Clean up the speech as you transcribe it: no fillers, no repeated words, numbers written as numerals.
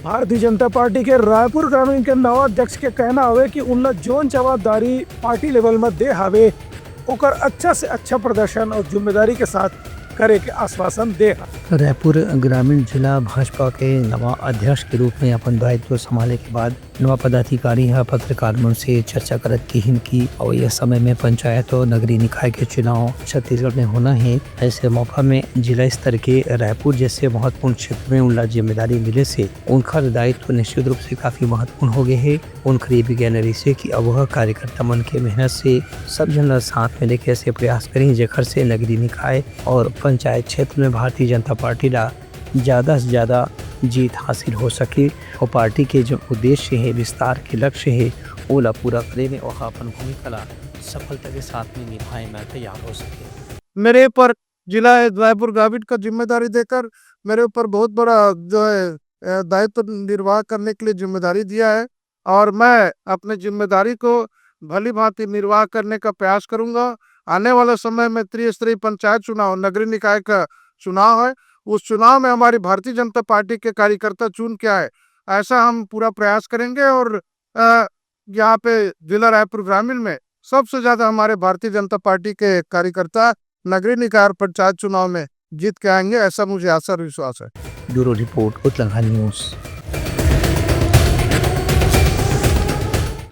Bharatiya Janata party के रायपुर ग्रामीण के नवा अध्यक्ष के कहना हवे कि उन्हें जोन जवाबदारी पार्टी लेवल में दे हवे ओकर अच्छा से अच्छा प्रदर्शन और जिम्मेदारी के साथ करे के आश्वासन दे। रायपुर ग्रामीण जिला भाजपा के नवा अध्यक्ष के रूप में अपन दायित्व संभाले के बाद नवा पदाधिकारी है पत्रकार मन से चर्चा करत की और यह समय में पंचायत और नगरीय निकाय के चुनाव छत्तीसगढ़ में होना है। ऐसे मौका में जिला स्तर के रायपुर जैसे महत्वपूर्ण क्षेत्र में उनका जिम्मेदारी मिले से उनका दायित्व निश्चित रूप से काफी महत्वपूर्ण हो गए है। उनका ये विज्ञान रही की अब वह कार्यकर्ता मन के मेहनत से सब जन साथ में लेके ऐसे प्रयास करें जेखर से नगरीय निकाय और पंचायत क्षेत्र में भारतीय जनता पार्टी ला ज़्यादा से ज़्यादा जीत हासिल हो सके और पार्टी के जो उद्देश्य है विस्तार के लक्ष्य है वो ला पूरा करे में और अपन भूमिका ला सफलता के साथ में निभाए में तैयार हो सके। मेरे ऊपर जिला रायपुर ग्रामीण का जिम्मेदारी देकर मेरे ऊपर बहुत बड़ा जो है दायित्व निर्वाह करने के लिए जिम्मेदारी दिया है और मैं अपने जिम्मेदारी को भली भांति निर्वाह करने का प्रयास करूंगा। आने वाले समय में त्रिस्तरीय पंचायत चुनाव नगरीय निकाय का चुनाव है, उस चुनाव में हमारी भारतीय जनता पार्टी के कार्यकर्ता चुन के आए ऐसा हम पूरा प्रयास करेंगे और यहाँ पे जिला रायपुर ग्रामीण में सबसे ज्यादा हमारे भारतीय जनता पार्टी के कार्यकर्ता नगरीय निकाय और पंचायत चुनाव में जीत के आएंगे, ऐसा मुझे आशा और विश्वास है। Bureau report Uttarakhand news.